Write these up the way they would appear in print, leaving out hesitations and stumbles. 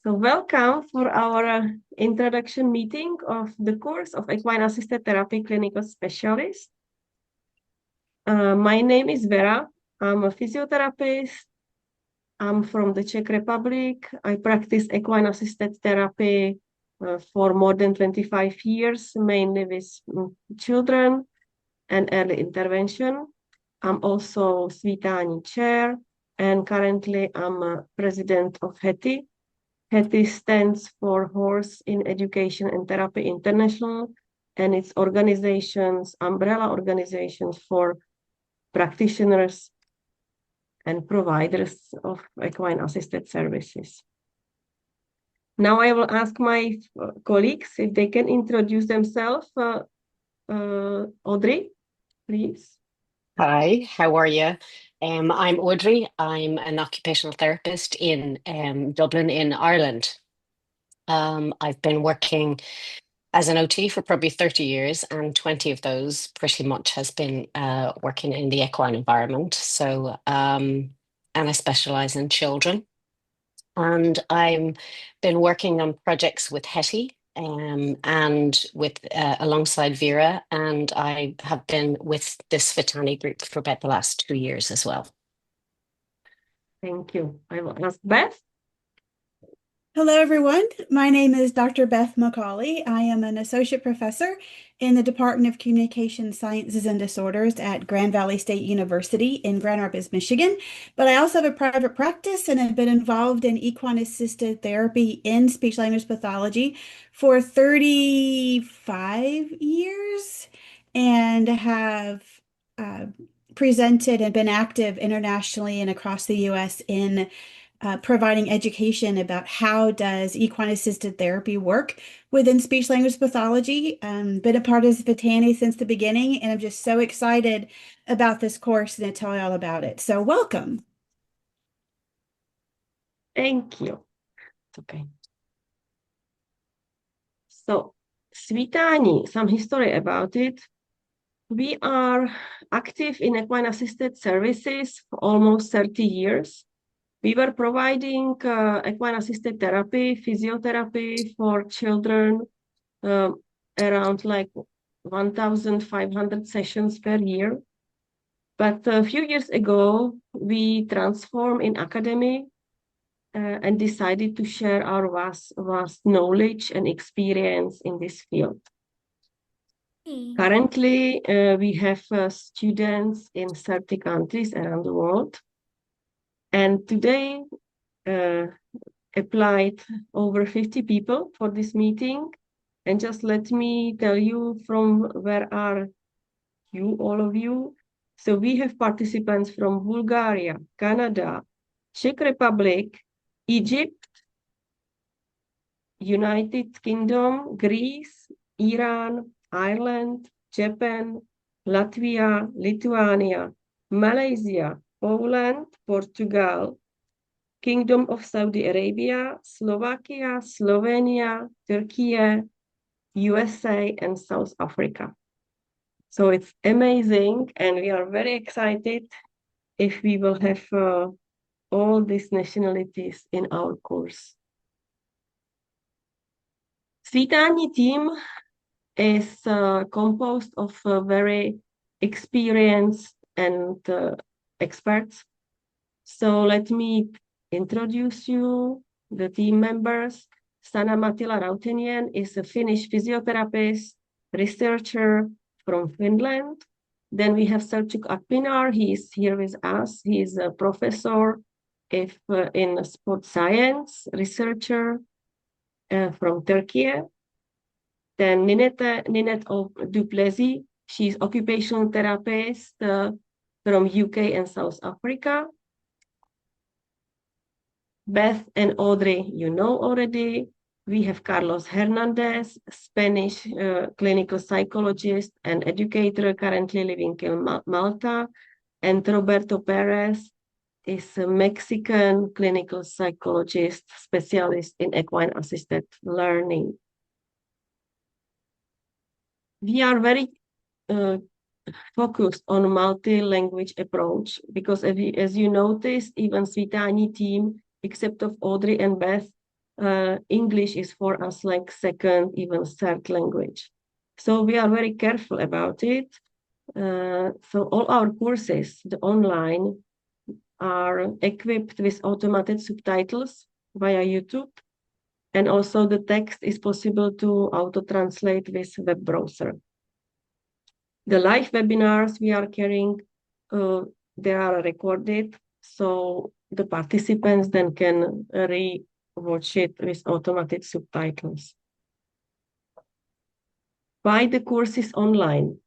So welcome for our introduction meeting of the course of Equine Assisted Therapy Clinical Specialist. My name is Vera. I'm a physiotherapist. I'm from the Czech Republic. I practice equine assisted therapy for more than 25 years, mainly with children and early intervention. I'm also Svítání chair, and currently I'm a president of HETI. HETI stands for Horse in Education and Therapy International, and its organizations, umbrella organizations for practitioners and providers of equine assisted services. Now I will ask my colleagues if they can introduce themselves. Audrey, please. Hi, how are you? I'm Audrey. I'm an occupational therapist in Dublin in Ireland. I've been working as an OT for probably 30 years, and 20 of those pretty much has been working in the equine environment. And I specialize in children. And I've been working on projects with HETI and with alongside Vera, and I have been with this Svítání group for about the last 2 years as well. Thank you. I will ask Beth. Hello, everyone. My name is Dr. Beth McCauley. I am an associate professor in the Department of Communication Sciences and Disorders at Grand Valley State University in Grand Rapids, Michigan. But I also have a private practice and have been involved in equine-assisted therapy in speech-language pathology for 35 years and have presented and been active internationally and across the U.S. in providing education about how does equine-assisted therapy work within speech-language pathology. Been a part of Svítání since the beginning, and I'm just so excited about this course and to tell you all about it. So welcome. Thank you. It's okay. So Svítání, some history about it. We are active in equine-assisted services for almost 30 years. We were providing equine-assisted therapy, physiotherapy for children, around like 1,500 sessions per year. But a few years ago, we transformed in academy and decided to share our vast knowledge and experience in this field. Currently, we have students in 30 countries around the world. And today, applied over 50 people for this meeting. And just let me tell you from where are you, all of you. So we have participants from Bulgaria, Canada, Czech Republic, Egypt, United Kingdom, Greece, Iran, Ireland, Japan, Latvia, Lithuania, Malaysia, Poland, Portugal, Kingdom of Saudi Arabia, Slovakia, Slovenia, Turkey, USA, and South Africa. So it's amazing, and we are very excited if we will have all these nationalities in our course. Svítání team is composed of very experienced and experts. So let me introduce you the team members. Sanna Mattila Rautiainen is a Finnish physiotherapist, researcher from Finland. Then we have Selçuk Akpinar. He is here with us. He is a professor in sports science, researcher from Turkey. Then Ninette Duplessis. She's occupational therapist from UK and South Africa. Beth and Audrey, you know already. We have Carlos Hernandez, Spanish clinical psychologist and educator, currently living in Malta. And Roberto Perez is a Mexican clinical psychologist, specialist in equine-assisted learning. We are very focused on multi-language approach because as you noticed, even Svítání team, except of Audrey and Beth, English is for us like second, even third language. So we are very careful about it. So all our courses, the online, are equipped with automated subtitles via YouTube. And also the text is possible to auto-translate with web browser. The live webinars we are carrying, they are recorded, so the participants then can re-watch it with automated subtitles. Why the courses online?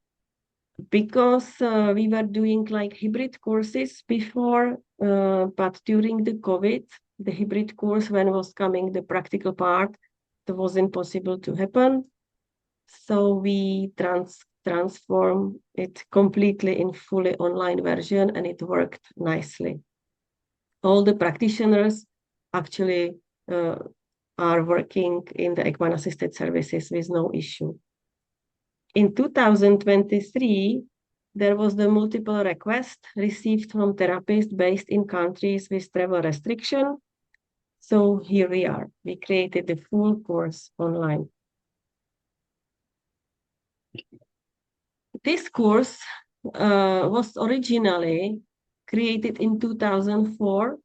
Because we were doing like hybrid courses before, but during the COVID, the hybrid course, when was coming the practical part, it wasn't possible to happen. So we transform it completely in fully online version, and it worked nicely. All the practitioners actually are working in the equine assisted services with no issue. In 2023, there was the multiple request received from therapists based in countries with travel restriction. So here we are. We created the full course online. This course was originally created in 2004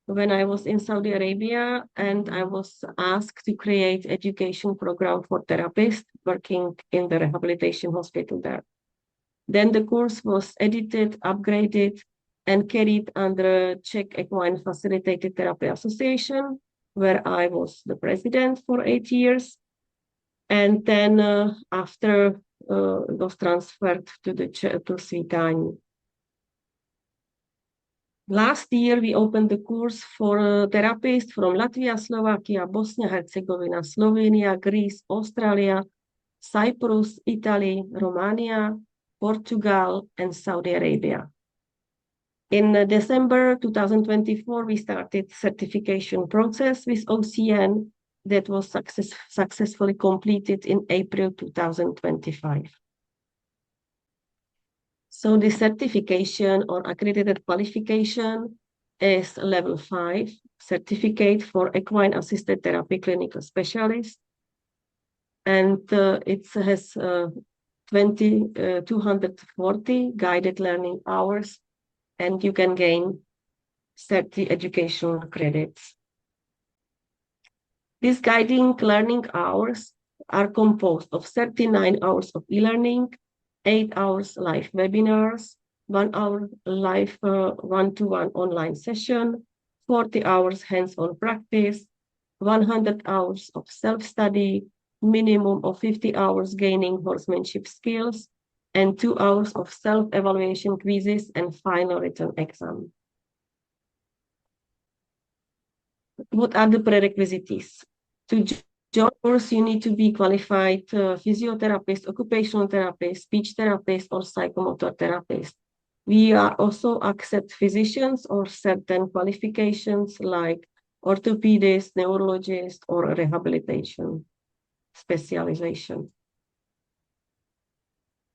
when I was in Saudi Arabia, and I was asked to create education program for therapists working in the rehabilitation hospital there. Then the course was edited, upgraded, and carried under Czech Equine Facilitated Therapy Association, where I was the president for 8 years. And then after it was transferred to Svitání. Last year, we opened the course for therapists from Latvia, Slovakia, Bosnia, Herzegovina, Slovenia, Greece, Australia, Cyprus, Italy, Romania, Portugal, and Saudi Arabia. In December 2024, we started certification process with OCN that was successfully completed in April 2025. So the certification or accredited qualification is level 5, certificate for equine assisted therapy clinical specialist. And it has 240 guided learning hours, and you can gain 30 educational credits. These guiding learning hours are composed of 39 hours of e-learning, 8 hours live webinars, 1 hour live one-to-one online session, 40 hours hands-on practice, 100 hours of self-study, minimum of 50 hours gaining horsemanship skills, and 2 hours of self-evaluation quizzes and final written exam. What are the prerequisites? To join course, you need to be qualified physiotherapist, occupational therapist, speech therapist, or psychomotor therapist. We are also accept physicians or certain qualifications like orthopedist, neurologist, or rehabilitation specialization.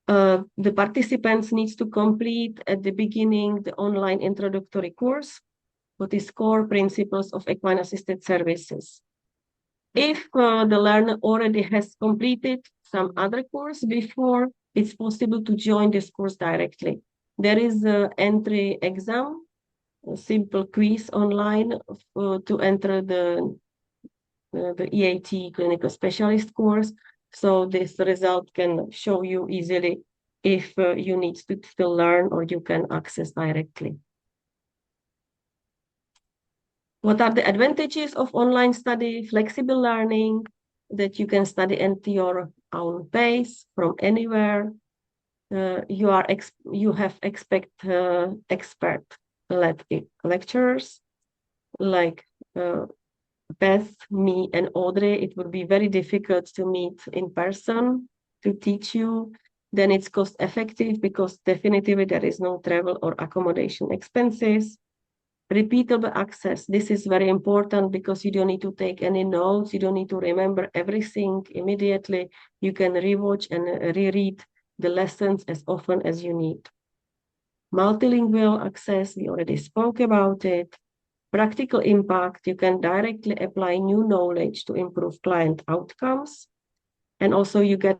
The participants needs to complete at the beginning the online introductory course, what is core principles of equine assisted services. If the learner already has completed some other course before, it's possible to join this course directly. There is an entry exam, a simple quiz online to enter the EAT clinical specialist course. So this result can show you easily if you need to still learn or you can access directly. What are the advantages of online study? Flexible learning, that you can study at your own pace from anywhere. You have expert-led lectures like Beth, me, and Audrey. It would be very difficult to meet in person to teach you. Then it's cost effective because definitively there is no travel or accommodation expenses. Repeatable access. This is very important because you don't need to take any notes. You don't need to remember everything immediately. You can rewatch and reread the lessons as often as you need. Multilingual access, we already spoke about it. practical impact, you can directly apply new knowledge to improve client outcomes. And also you get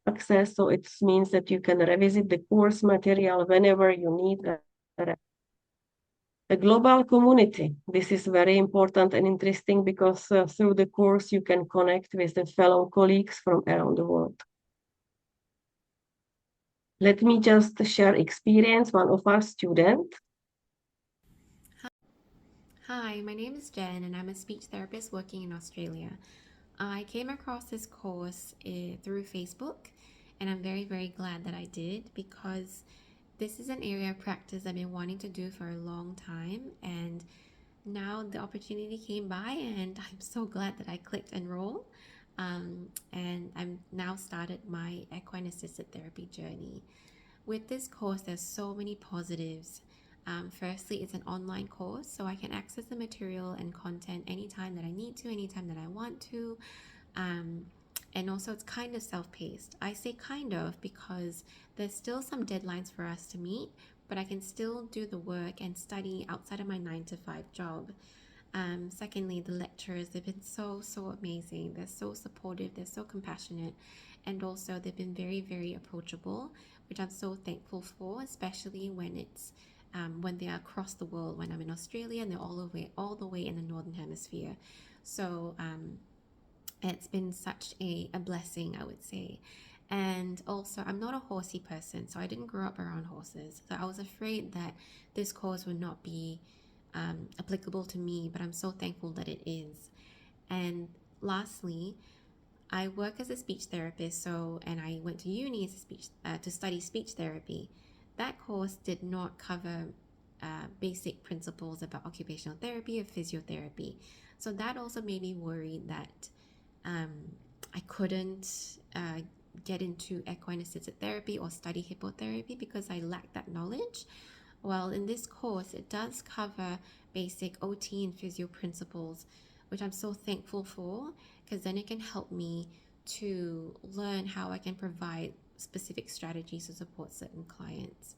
access, so it means that you can revisit the course material whenever you need a global community. This is very important and interesting because through the course you can connect with the fellow colleagues from around the world. Let me just share experience, one of our students. Hi, my name is Jen and I'm a speech therapist working in Australia. I came across this course through Facebook and I'm very, very glad that I did because this is an area of practice I've been wanting to do for a long time, and now the opportunity came by and I'm so glad that I clicked enroll. And I'm now started my equine assisted therapy journey. With this course, there's so many positives. Firstly, it's an online course, so I can access the material and content anytime that I need to, anytime that I want to. And also it's kind of self-paced. I say kind of because there's still some deadlines for us to meet, but I can still do the work and study outside of my 9-to-5 job. Secondly, the lecturers, they've been so amazing. They're so supportive, they're so compassionate, and also they've been very, very approachable, which I'm so thankful for, especially when it's when they are across the world. When I'm in Australia and they're all the way in the Northern Hemisphere. So it's been such a blessing, I would say. And also, I'm not a horsey person, so I didn't grow up around horses. So I was afraid that this course would not be applicable to me, but I'm so thankful that it is. And lastly, I work as a speech therapist, and I went to uni as to study speech therapy. That course did not cover basic principles about occupational therapy or physiotherapy. So that also made me worried that I couldn't get into equine assisted therapy or study hippotherapy because I lacked that knowledge. Well, in this course, it does cover basic OT and physio principles, which I'm so thankful for, because then it can help me to learn how I can provide specific strategies to support certain clients.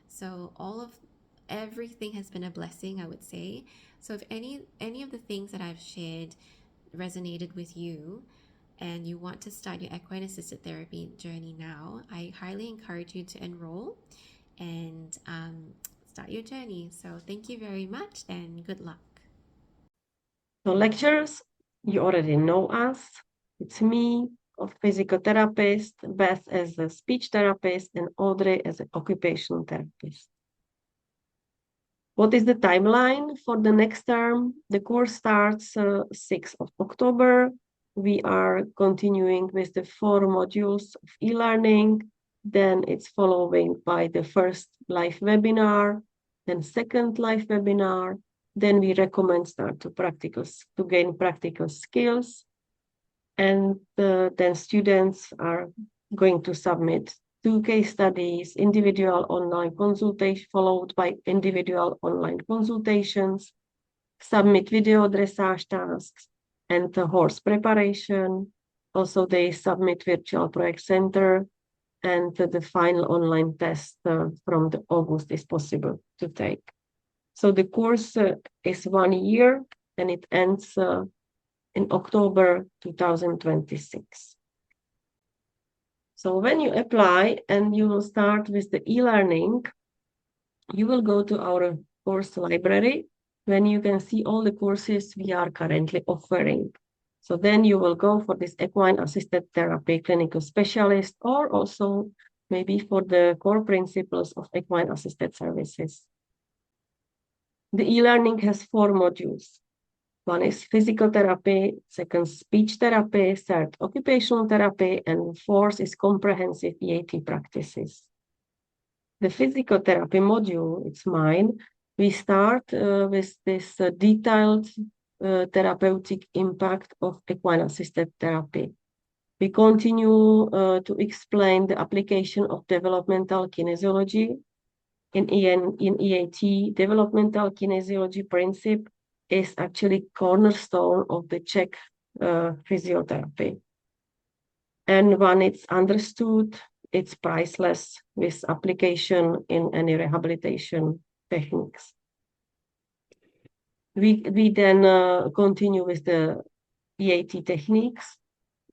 So everything has been a blessing, I would say. So if any of the things that I've shared resonated with you and you want to start your equine assisted therapy journey now, I highly encourage you to enroll and start your journey. So thank you very much and good luck. So lecturers, you already know us. It's me, a physical therapist, Beth as a speech therapist, and Audrey as an occupational therapist. What is the timeline for the next term? The course starts 6th of October. We are continuing with the 4 modules of e-learning. Then it's following by the first live webinar, then second live webinar. Then we recommend start to gain practical skills. And then students are going to submit 2 case studies, individual online consultation followed by individual online consultations, submit video dressage tasks, and the horse preparation. Also, they submit virtual project center, and the final online test from the August is possible to take. So the course is 1 year, and it ends in October 2026. So when you apply and you will start with the e-learning, you will go to our course library when you can see all the courses we are currently offering. So then you will go for this equine assisted therapy clinical specialist, or also maybe for the core principles of equine assisted services. The e-learning has 4 modules. One is physical therapy, second speech therapy, third occupational therapy, and fourth is comprehensive EAT practices. The physical therapy module, it's mine. We start with this detailed therapeutic impact of equine assisted therapy. We continue to explain the application of developmental kinesiology. In EAT, developmental kinesiology principle is actually cornerstone of the Czech physiotherapy. And when it's understood, it's priceless with application in any rehabilitation techniques. We then continue with the EAT techniques,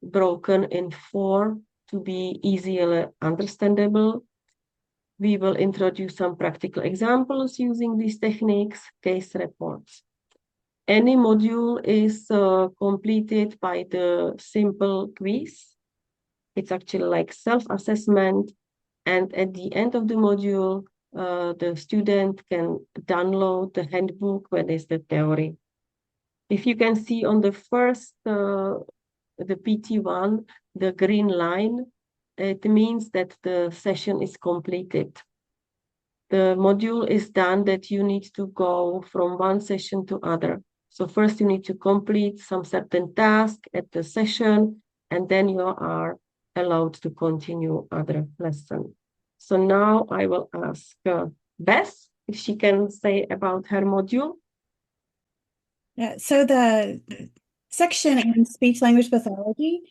broken in four to be easily understandable. We will introduce some practical examples using these techniques, case reports. Any module is completed by the simple quiz. It's actually like self-assessment. And at the end of the module, the student can download the handbook where there's the theory. If you can see on the first, the PT1, the green line, it means that the session is completed. The module is done that you need to go from one session to other. So first you need to complete some certain task at the session, and then you are allowed to continue other lesson. So now I will ask Beth if she can say about her module. Yeah, so the section in speech language pathology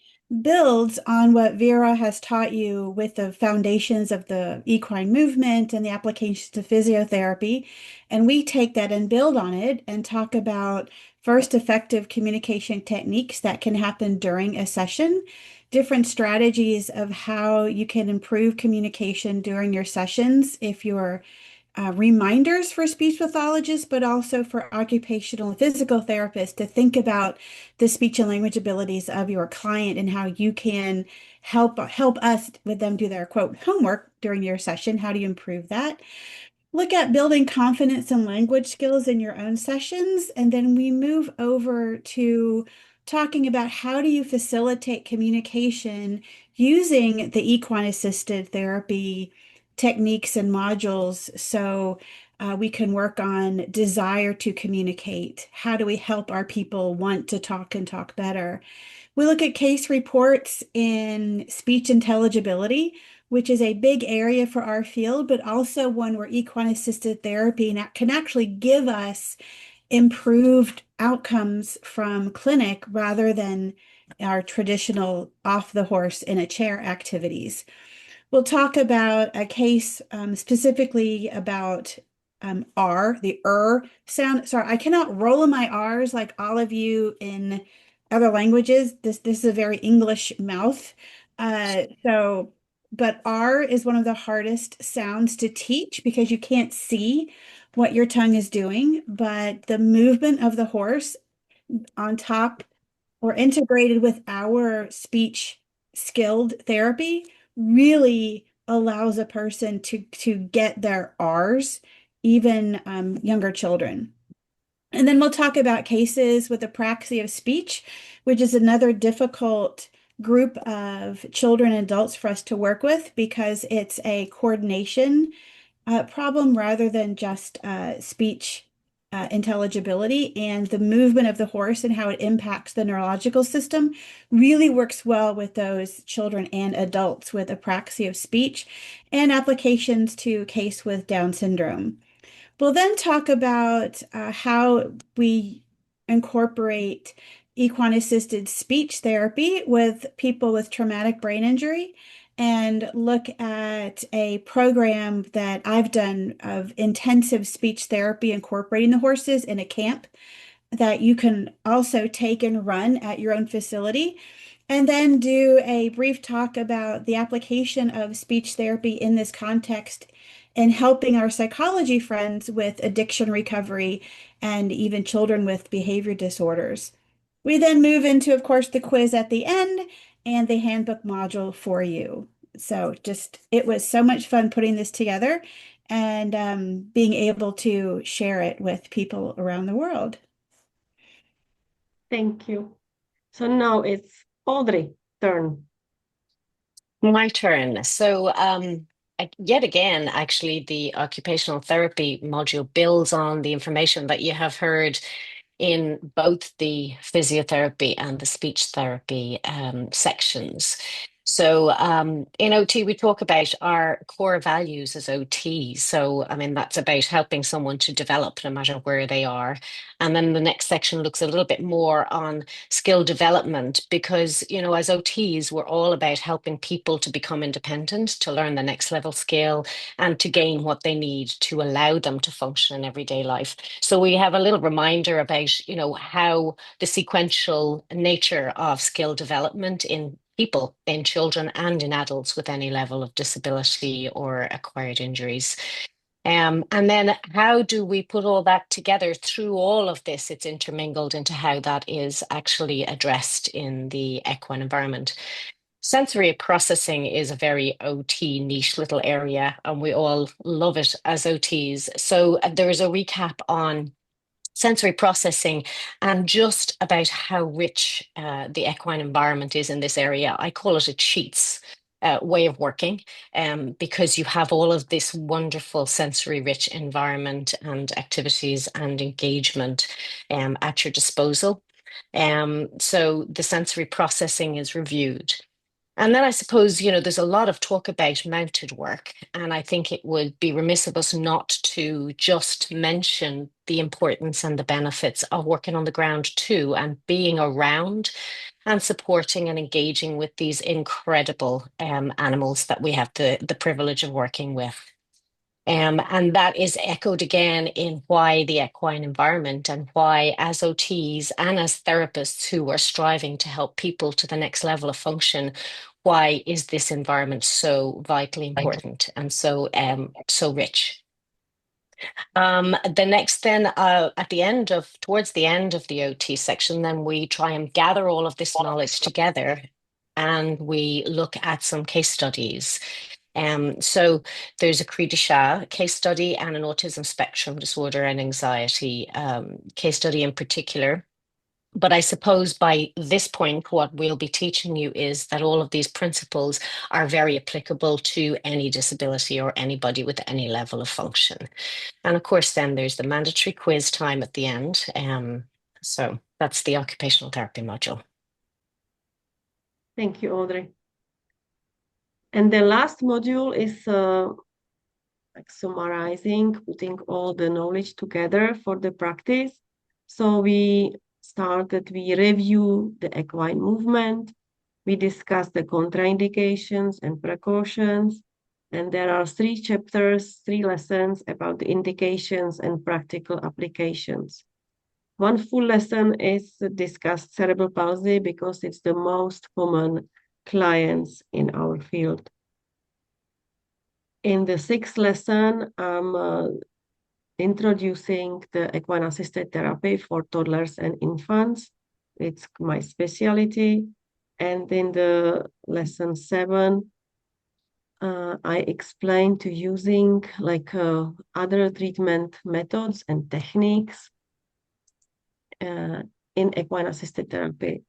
builds on what Vera has taught you with the foundations of the equine movement and the applications to physiotherapy. And we take that and build on it and talk about first effective communication techniques that can happen during a session, different strategies of how you can improve communication during your sessions if you're reminders for speech pathologists, but also for occupational and physical therapists to think about the speech and language abilities of your client and how you can help us with them do their quote homework during your session. How do you improve that? Look at building confidence and language skills in your own sessions, and then we move over to talking about how do you facilitate communication using the equine assisted therapy techniques and modules so we can work on desire to communicate. How do we help our people want to talk and talk better? We look at case reports in speech intelligibility, which is a big area for our field, but also one where equine assisted therapy can actually give us improved outcomes from clinic rather than our traditional off the horse in a chair activities. We'll talk about a case specifically about R, the sound. Sorry, I cannot roll in my R's like all of you in other languages. This is a very English mouth. But R is one of the hardest sounds to teach because you can't see what your tongue is doing, but the movement of the horse on top or integrated with our speech skilled therapy really allows a person to get their R's, even younger children. And then we'll talk about cases with apraxia of speech, which is another difficult group of children and adults for us to work with because it's a coordination problem rather than just speech intelligibility, and the movement of the horse and how it impacts the neurological system really works well with those children and adults with apraxia of speech and applications to case with Down syndrome. We'll then talk about how we incorporate equine assisted speech therapy with people with traumatic brain injury and look at a program that I've done of intensive speech therapy incorporating the horses in a camp that you can also take and run at your own facility. And then do a brief talk about the application of speech therapy in this context and helping our psychology friends with addiction recovery and even children with behavior disorders. We then move into, of course, the quiz at the end and the handbook module for you. So it was so much fun putting this together and being able to share it with people around the world. Thank you. So now it's Audrey's turn. My turn. So yet again, actually, the occupational therapy module builds on the information that you have heard in both the physiotherapy and the speech therapy sections. So in OT, we talk about our core values as OT. So, I mean, that's about helping someone to develop no matter where they are. And then the next section looks a little bit more on skill development because, you know, as OTs, we're all about helping people to become independent, to learn the next level skill, and to gain what they need to allow them to function in everyday life. So we have a little reminder about, you know, how the sequential nature of skill development in people, in children and in adults with any level of disability or acquired injuries. And then how do we put all that together through all of this? It's intermingled into how that is actually addressed in the equine environment. Sensory processing is a very OT niche little area, and we all love it as OTs. So there is a recap on sensory processing and just about how rich the equine environment is in this area. I call it a cheats way of working because you have all of this wonderful sensory rich environment and activities and engagement at your disposal. So the sensory processing is reviewed. And then I suppose, you know, there's a lot of talk about mounted work, and I think it would be remiss of us not to just mention the importance and the benefits of working on the ground too, and being around and supporting and engaging with these incredible animals that we have the privilege of working with. And that is echoed again in why the equine environment and why, as OTs and as therapists who are striving to help people to the next level of function, why is this environment so vitally important and so rich? The next then towards the end of the OT section, then we try and gather all of this knowledge together and we look at some case studies. So there's a Cri du Chat case study and an autism spectrum disorder and anxiety case study in particular. But I suppose by this point, what we'll be teaching you is that all of these principles are very applicable to any disability or anybody with any level of function. And of course, then there's the mandatory quiz time at the end. So that's the occupational therapy module. Thank you, Audrey. And the last module is like summarizing, putting all the knowledge together for the practice. So we review the equine movement. We discuss the contraindications and precautions. And there are 3 chapters, 3 lessons about the indications and practical applications. One full lesson is discussed cerebral palsy because it's the most common clients in our field. In the 6th lesson, I'm introducing the equine-assisted therapy for toddlers and infants. It's my specialty. And in the lesson 7, I explain to using like other treatment methods and techniques in equine-assisted therapy.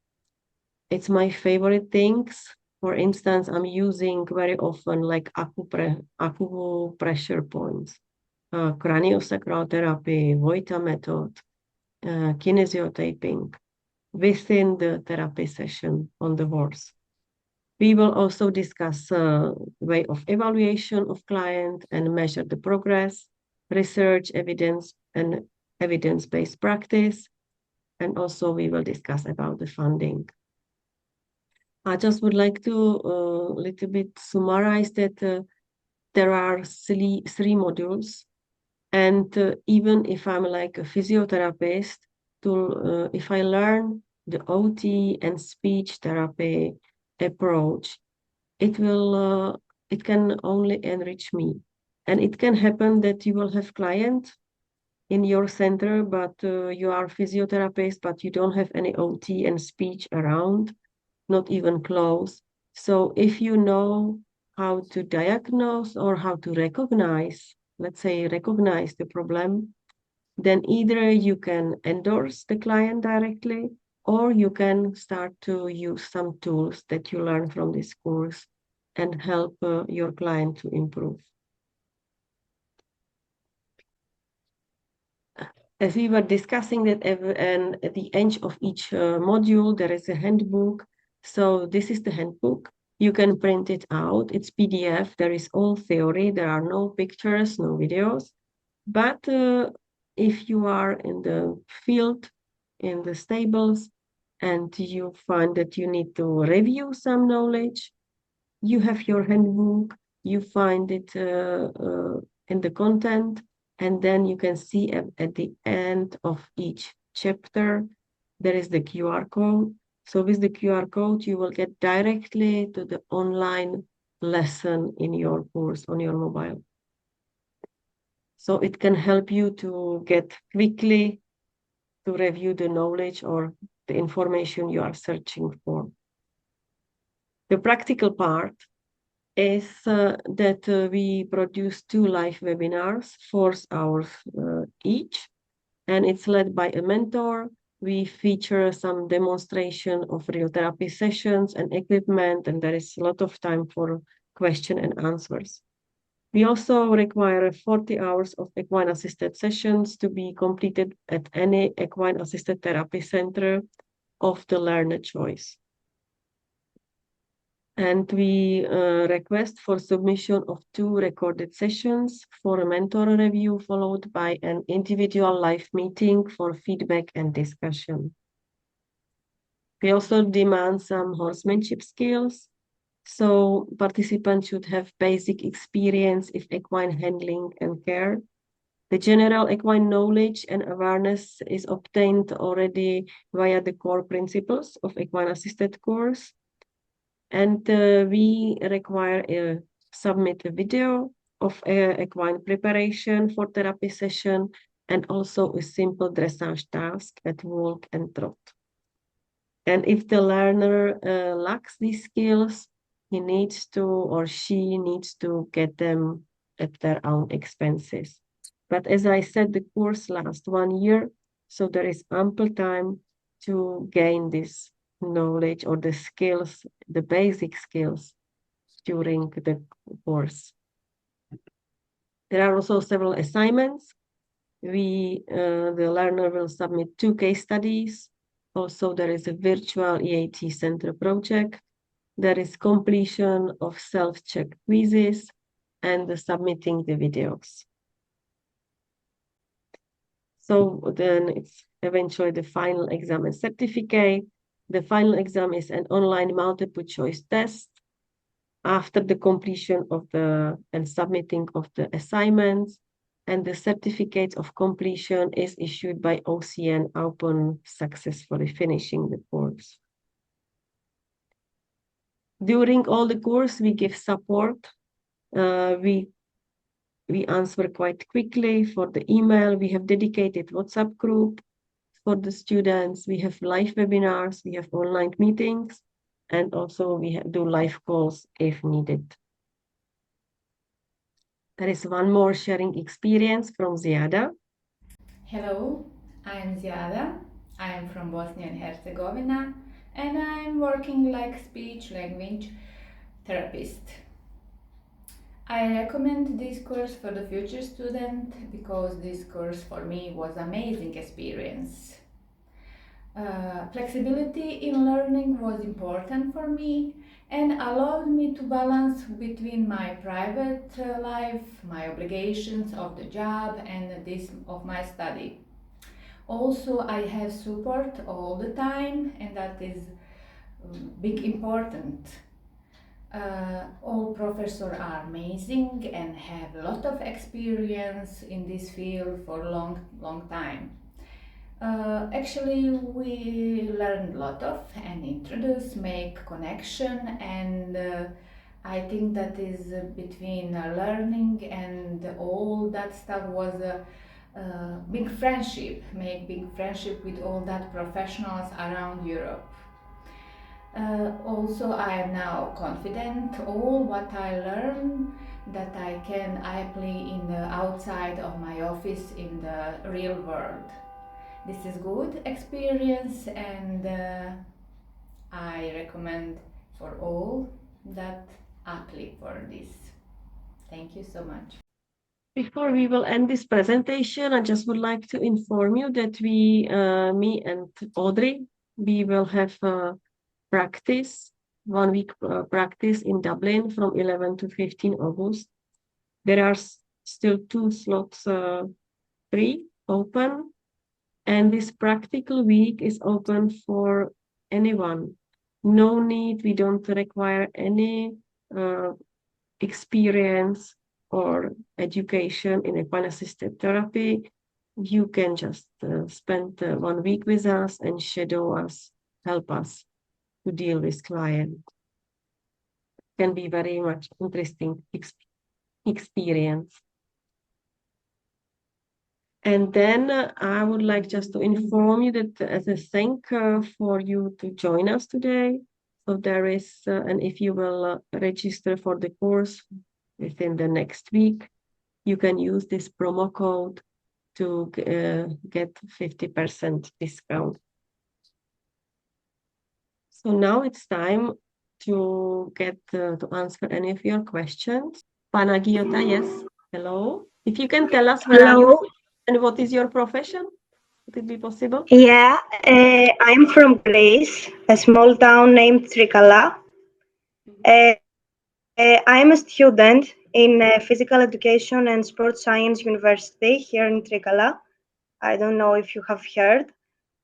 It's my favorite things. For instance, I'm using very often like acupressure points, craniosacral therapy, Vojta method, kinesiotaping within the therapy session on the horse. We will also discuss way of evaluation of client and measure the progress, research, evidence, and evidence-based practice. And also we will discuss about the funding. I just would like to a little bit summarize that there are three modules. And even if I'm like a physiotherapist, if I learn the OT and speech therapy approach, it can only enrich me. And it can happen that you will have client in your center, but you are physiotherapist, but you don't have any OT and speech around, not even close. So if you know how to diagnose or how to recognize, let's say recognize the problem, then either you can endorse the client directly, or you can start to use some tools that you learn from this course and help your client to improve. As we were discussing that, and at the end of each module, there is a handbook. So this is the handbook. You can print it out. It's PDF. There is all theory. There are no pictures, no videos. But if you are in the field, in the stables, and you find that you need to review some knowledge, you have your handbook, you find it in the content, and then you can see at the end of each chapter, there is the QR code. So with the QR code, you will get directly to the online lesson in your course on your mobile. So it can help you to get quickly to review the knowledge or the information you are searching for. The practical part is that we produce 2 live webinars, 4 hours each, and it's led by a mentor. We feature some demonstration of real therapy sessions and equipment, and there is a lot of time for question and answers. We also require 40 hours of equine-assisted sessions to be completed at any equine-assisted therapy center of the learner choice. And we request for submission of 2 recorded sessions for a mentor review, followed by an individual live meeting for feedback and discussion. We also demand some horsemanship skills. So participants should have basic experience in equine handling and care. The general equine knowledge and awareness is obtained already via the core principles of equine-assisted course. And we require submit a video of equine preparation for therapy session and also a simple dressage task at walk and trot. And if the learner lacks these skills, he needs to or she needs to get them at their own expenses. But as I said, the course lasts 1 year, so there is ample time to gain this knowledge or the skills, the basic skills during the course. There are also several assignments. The learner will submit 2 case studies. Also, there is a virtual EAT center project. There is completion of self-check quizzes and submitting the videos. So then it's eventually the final exam and certificate. The final exam is an online multiple choice test. After the completion of and submitting of the assignments, and the certificate of completion is issued by OCN upon successfully finishing the course. During all the course, we give support. We answer quite quickly for the email. We have dedicated WhatsApp group for the students. We have live webinars. We have online meetings. And also we do live calls if needed. There is one more sharing experience from Ziada. Hello, I'm Ziada. I'm from Bosnia and Herzegovina and I'm working like speech language therapist. I recommend this course for the future student because this course for me was amazing experience. Flexibility in learning was important for me and allowed me to balance between my private life, my obligations of the job and this of my study. Also, I have support all the time and that is big important. All professors are amazing and have a lot of experience in this field for a long time. Actually, we learned a lot of and introduce, make connection, and I think that is between learning and all that stuff was a big friendship, make big friendship with all that professionals around Europe. Also, I am now confident all what I learn that I can apply in the outside of my office in the real world. This is good experience and I recommend for all that apply for this. Thank you so much. Before we will end this presentation, I just would like to inform you that me and Audrey, we will have a practice 1 week practice in Dublin from 11 to 15 August. There are still 2 slots free, open, and this practical week is open for anyone. No need, we don't require any experience or education in equine-assisted therapy. You can just spend 1 week with us and shadow us, help us to deal with client. Can be very much interesting experience. And then I would like just to inform you that as a thank for you to join us today. So there is, and if you will register for the course within the next week, you can use this promo code to get 50% discount. So now it's time to get to answer any of your questions. Panagiota, yes, hello. If you can tell us where are you and what is your profession? Would it be possible? Yeah, I'm from Greece, a small town named Trikala. I'm a student in Physical Education and Sports Science University here in Trikala. I don't know if you have heard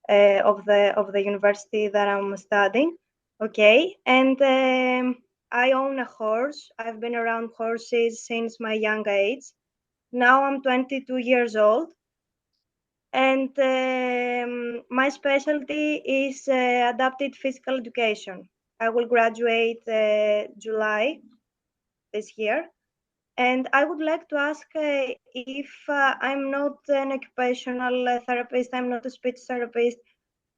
of the university that I'm studying. Okay, and I own a horse. I've been around horses since my young age. Now I'm 22 years old. And my specialty is adapted physical education. I will graduate July this year. And I would like to ask if I'm not an occupational therapist, I'm not a speech therapist,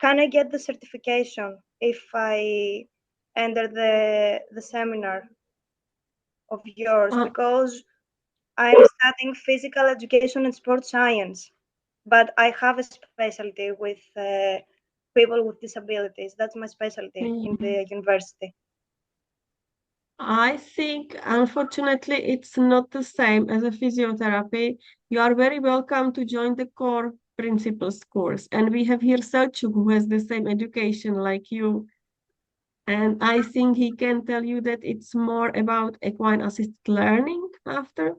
can I get the certification if I enter the seminar of yours? Because I'm studying physical education and sports science, but I have a specialty with people with disabilities. That's my specialty in the university. I think, unfortunately, it's not the same as a physiotherapy. You are very welcome to join the core principles course. And we have here Selçuk, who has the same education like you. And I think he can tell you that it's more about equine-assisted learning after.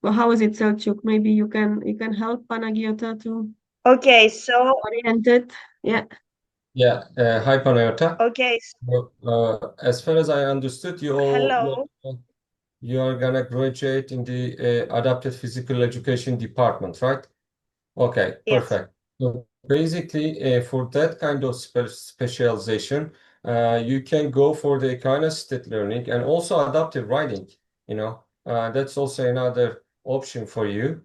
Well, how is it, Selçuk? Maybe you can help Panagiota to orient it. Yeah. Yeah. Hi, Panayota. Okay. So, as far as I understood, you are gonna graduate in the adapted physical education department, right? Okay, Yes. perfect. So basically, for that kind of specialization, you can go for the equine-assisted learning and also adaptive riding. You know, that's also another option for you.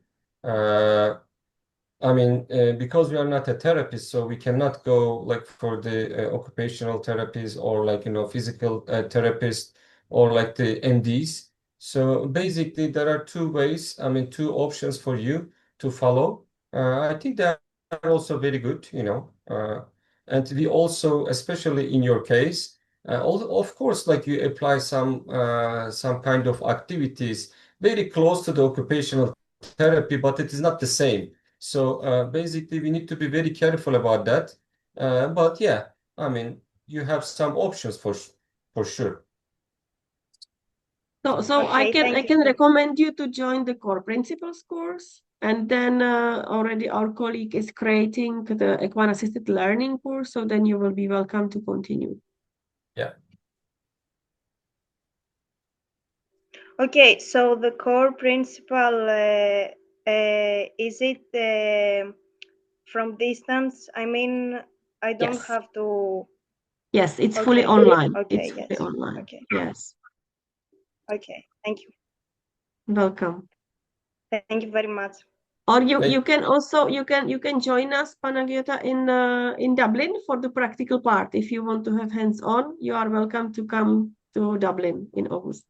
I mean, because we are not a therapist, so we cannot go like for the occupational therapies or like, physical therapist or like the MDs. So basically, there are 2 ways, two options for you to follow. I think that are also very good, and we also, especially in your case, of course, like you apply some kind of activities very close to the occupational therapy, but it is not the same. So basically, we need to be very careful about that. But yeah, you have some options for sure. So I can recommend you to join the core principles course, and then already our colleague is creating the equine-assisted learning course. So then you will be welcome to continue. Yeah. Okay, so the core principle, is it from distance? I mean, I don't Yes. have to. Yes, it's fully online. Okay, It's yes. fully online. Okay. Yes. Okay, thank you. Welcome. Thank you very much. Or you can also you can join us, Panagiota, in Dublin for the practical part. If you want to have hands-on, you are welcome to come to Dublin in August.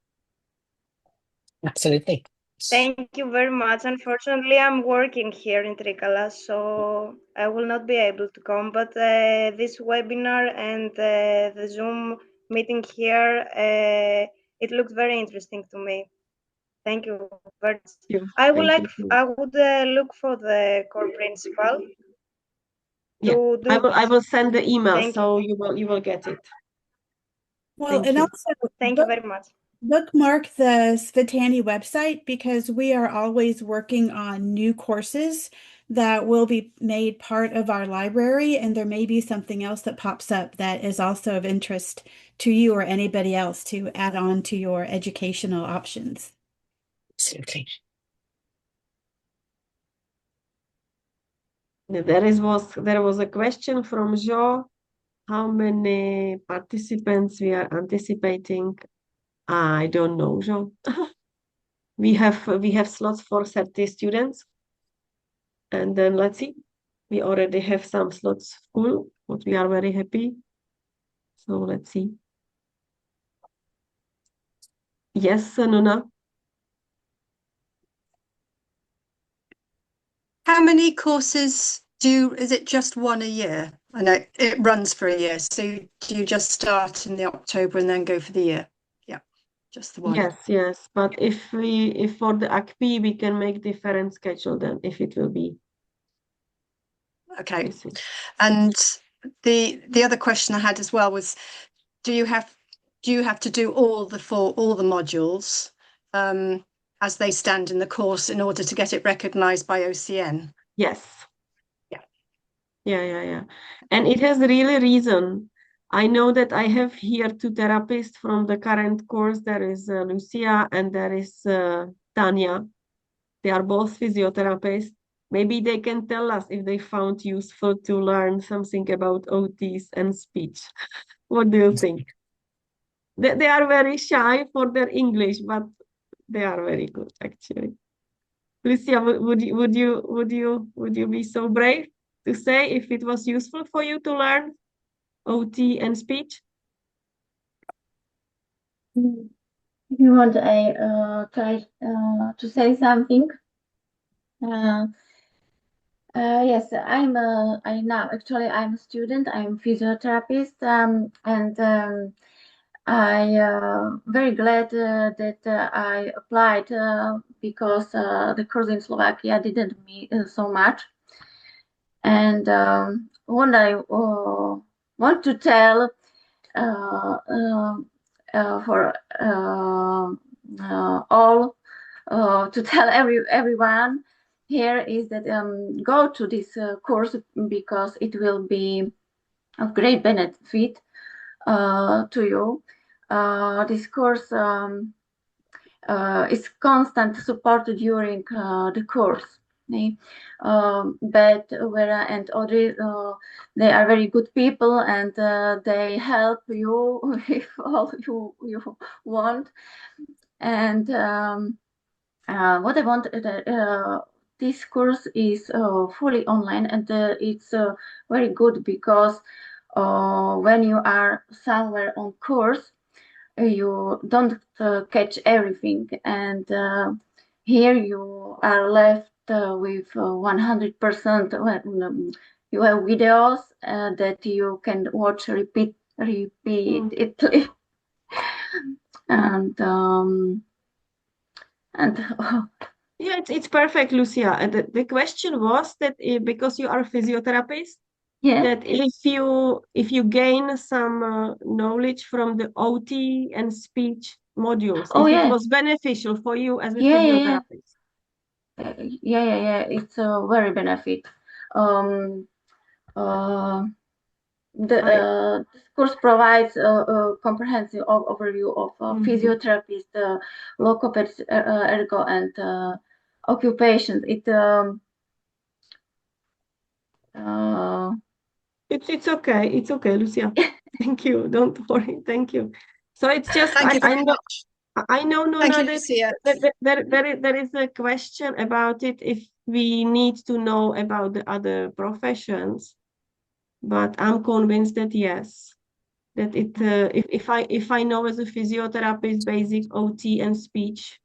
Absolutely. Thank you very much. Unfortunately, I'm working here in Trikala, so I will not be able to come. But this webinar and the Zoom meeting here, it looks very interesting to me. Thank you very much. I would look for the core principle. Yeah, I will send the email, so you will get it. Well, Thank and you. also Thank you very much. bookmark the Svitani website because we are always working on new courses that will be made part of our library, and there may be something else that pops up that is also of interest to you or anybody else to add on to your educational options. Absolutely. There was a question from Jo. How many participants we are anticipating? I don't know, Jo. We have slots for 30 students, and then let's see. We already have some slots full, but we are very happy. So let's see. Yes, Nuna. How many courses is it just one a year? I know it runs for a year. So do you just start in the October and then go for the year? Yeah, just the one. Yes. But if for the ACPI we can make different schedule then if it will be. Okay. We'll see. And the other question I had as well was, do you have to do all the modules as they stand in the course in order to get it recognized by OCN? Yes. Yeah. Yeah. And it has really reason. I know that I have here two therapists from the current course. There is Lucia and there is Tanya. They are both physiotherapists. Maybe they can tell us if they found useful to learn something about OTs and speech. What do you think? They are very shy for their English, but they are very good actually. Lucia, would you be so brave to say if it was useful for you to learn OT and speech? If you want, I try to say something. Yes, I'm a student. I'm a physiotherapist, and I very glad that I applied because the course in Slovakia didn't meet so much. And what I want to tell for all to tell everyone here is that go to this course because it will be of great benefit to you. This course is constant support during the course. But Vera and Audrey, they are very good people, and they help you with all you want. And what I want, this course is fully online, and it's very good because when you are somewhere on course, you don't catch everything, and here you are left with 100%. You have videos that you can watch repeatedly, and yeah, it's perfect, Lucia. And the question was that because you are a physiotherapist, that if you gain some knowledge from the OT and speech modules, it was beneficial for you as a physiotherapist. It's a very benefit. The course provides a comprehensive overview of physiotherapists, logopeds, ergo, and occupations. It's okay, Lucia. Thank you. Don't worry. Thank you. So it's just Thank you very much. I know, Nuna, Thank you, Lucia. there is a question about it if we need to know about the other professions, but I'm convinced that yes, that it if I know as a physiotherapist basic OT and speech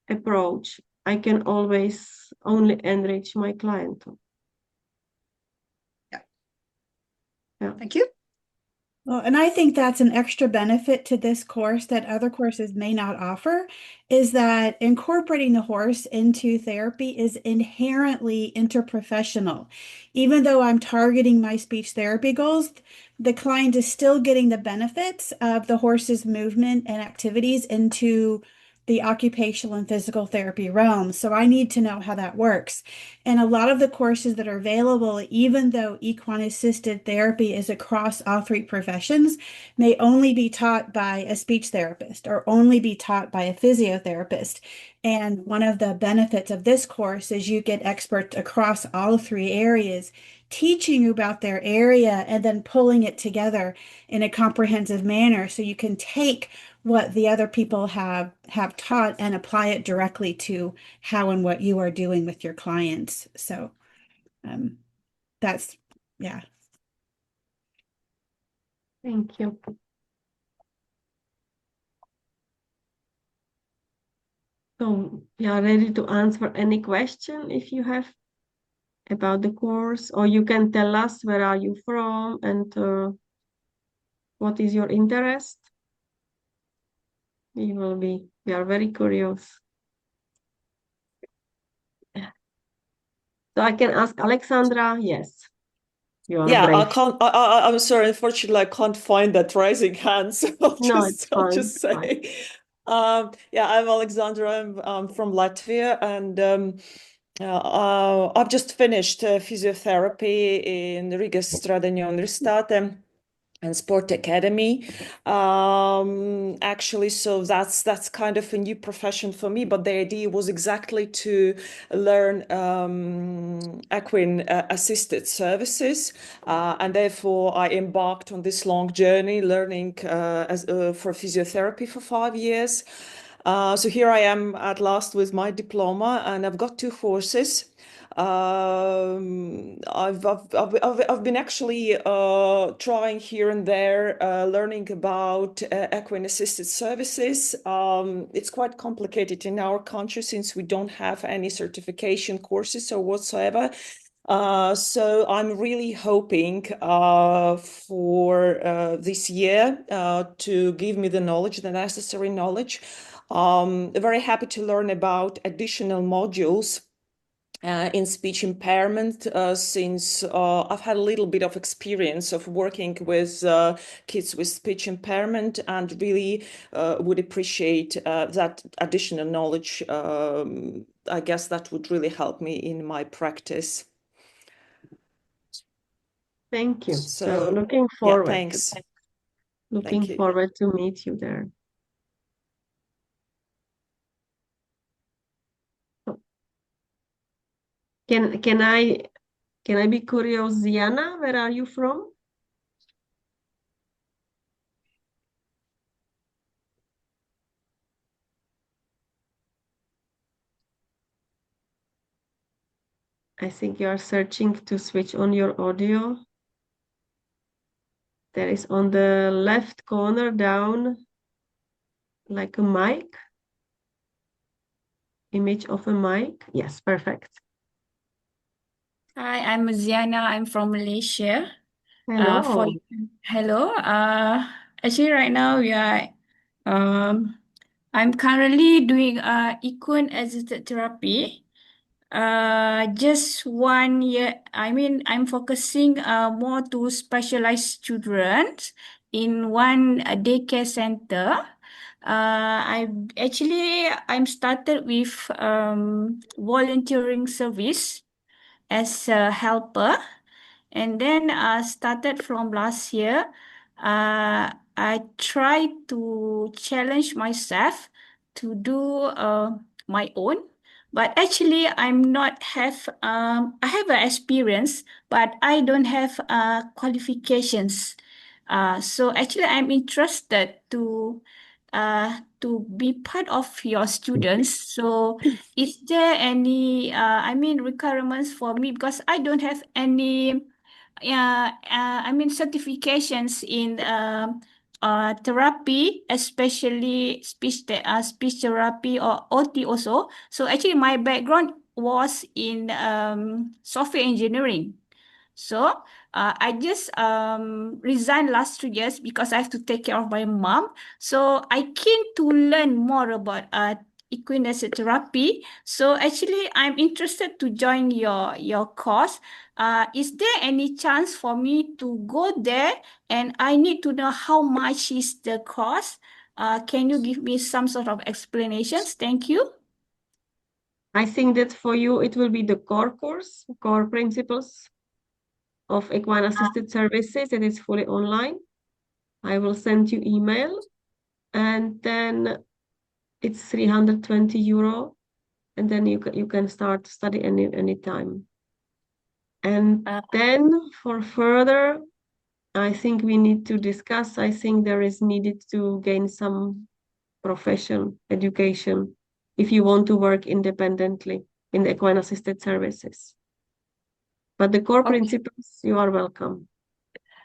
approach, I can always only enrich my client. Yeah. Thank you. Well, and I think that's an extra benefit to this course that other courses may not offer, is that incorporating the horse into therapy is inherently interprofessional. Even though I'm targeting my speech therapy goals, the client is still getting the benefits of the horse's movement and activities into the occupational and physical therapy realm. So I need to know how that works. And a lot of the courses that are available, even though equine assisted therapy is across all three professions, may only be taught by a speech therapist or only be taught by a physiotherapist. And one of the benefits of this course is you get experts across all three areas teaching you about their area and then pulling it together in a comprehensive manner so you can take what the other people have taught and apply it directly to how and what you are doing with your clients. So that's, yeah. Thank you. So we are ready to answer any question if you have about the course, or you can tell us where are you from and what is your interest. We are very curious. So I can ask Alexandra. Yes, you are Yeah, brave. I'm sorry. Unfortunately, I can't find that rising hand. So No, it's I'll fine. just It's fine. say, yeah, I'm Alexandra. I'm from Latvia, and I've just finished physiotherapy in Riga Stradiņu Universitāte and Sport Academy. Actually, so that's kind of a new profession for me, but the idea was exactly to learn equine assisted services, and therefore I embarked on this long journey learning for physiotherapy for 5 years. So here I am at last with my diploma, and I've got 2 horses. I've been actually trying here and there, learning about equine assisted services. It's quite complicated in our country since we don't have any certification courses or whatsoever. So I'm really hoping for this year to give me the knowledge, the necessary knowledge. Very happy to learn about additional modules in speech impairment, since I've had a little bit of experience of working with kids with speech impairment, and really would appreciate that additional knowledge. I guess that would really help me in my practice. Thank you. So, looking yeah, forward. thanks. Looking Thank you. forward to meet you there. Can I be curious, Ziana? Where are you from? I think you are searching to switch on your audio. There is on the left corner down, like a mic, image of a mic. Yes, perfect. Hi, I'm Ziana. I'm from Malaysia. Hello. Hello. Actually, right now I'm currently doing equine assisted therapy. Just 1 year. I mean, I'm focusing more to specialized children in one daycare center. I'm started with volunteering service as a helper, and then started from last year. I tried to challenge myself to do my own, but actually I'm not have I have an experience, but I don't have qualifications. So actually I'm interested to be part of your students. So is there any requirements for me, because I don't have any certifications in therapy, especially speech therapy or OT also. So actually my background was in software engineering. So I just resigned last 2 years because I have to take care of my mom. So I keen to learn more about equinescence. So actually, I'm interested to join your course. Is there any chance for me to go there? And I need to know how much is the cost. Can you give me some sort of explanations? Thank you. I think that for you, it will be the core course, core principles of equine assisted services. It is fully online. I will send you email, and then it's 320 euro, and then you can start study any time. And then for further, I think we need to discuss. I think there is needed to gain some profession education if you want to work independently in the equine assisted services. But the core principles, you are welcome.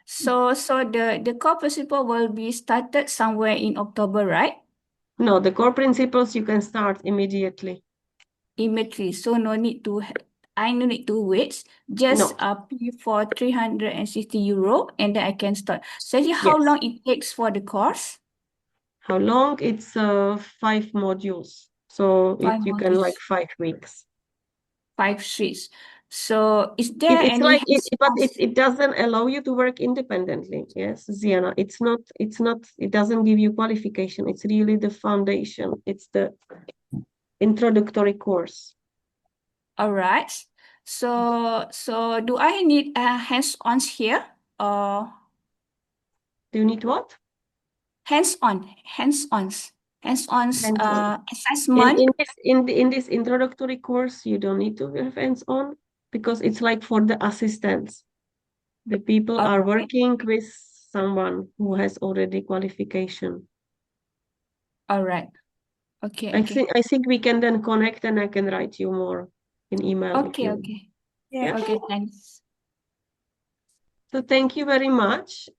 So the core principle will be started somewhere in October, right? No, the core principles you can start immediately. Immediately. So I no need to wait. Just pay for 360 euro and then I can start. So how long it takes for the course? How long? It's 5 modules. So you can like 5 weeks. 5 weeks. So is there It's any like it doesn't allow you to work independently. Yes, Ziana. It's not, it doesn't give you qualification. It's really the foundation. It's the introductory course. All right. So do I need hands-ons here or do you need what? Hands-ons. Hands-on. Assessment. In this introductory course, you don't need to have hands-on because it's like for the assistants. The people are working with someone who has already qualification. All right. Okay. I think we can then connect and I can write you more in email. Okay. Yeah. Okay, thanks. So thank you very much.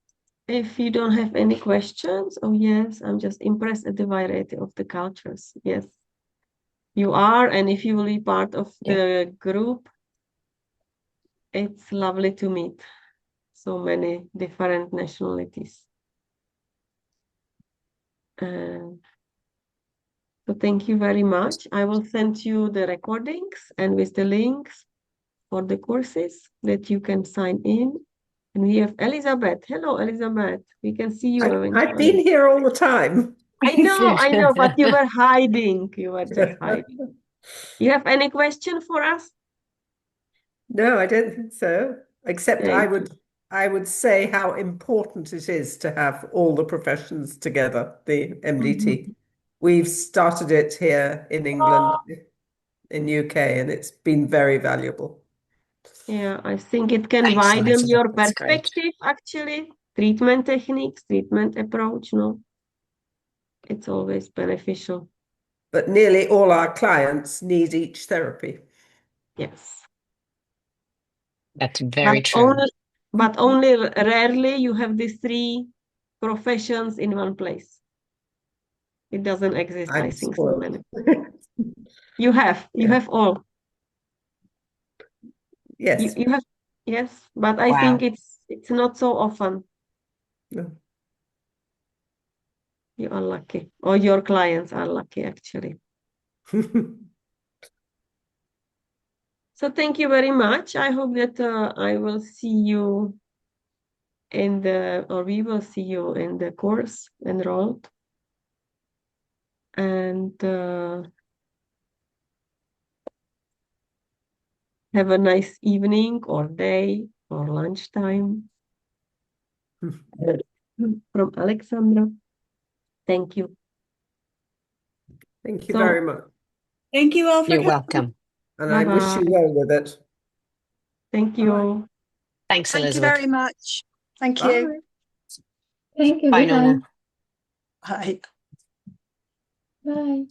If you don't have any questions, oh yes, I'm just impressed at the variety of the cultures. Yes, you are. And if you will be part of the group, it's lovely to meet so many different nationalities. So thank you very much. I will send you the recordings and with the links for the courses that you can sign in. And we have Elizabeth. Hello, Elizabeth. We can see you eventually. I've been here all the time. I know, but you were hiding. You were just hiding. You have any question for us? No, I don't think so. Except I would say how important it is to have all the professions together, the MDT. We've started it here in England, in UK, and it's been very valuable. Yeah, I think it can widen your perspective, actually. Treatment techniques, treatment approach, no? It's always beneficial. But nearly all our clients need each therapy. Yes. That's very true. But only rarely you have these 3 professions in one place. It doesn't exist, I think, so many. You have all. Yes. You have, yes, but I think it's not so often. No. You are lucky, or your clients are lucky, actually. So thank you very much. I hope that I will see you we will see you in the course enrolled. And have a nice evening or day or lunchtime. From Alexandra. Thank you. Thank you very much. Thank you all for You're coming. welcome. And I wish you well with it. Thank you. Thanks, Thank you Elizabeth. very much. Thank Bye. you. Thank you. Bye, Nona. Bye. Bye.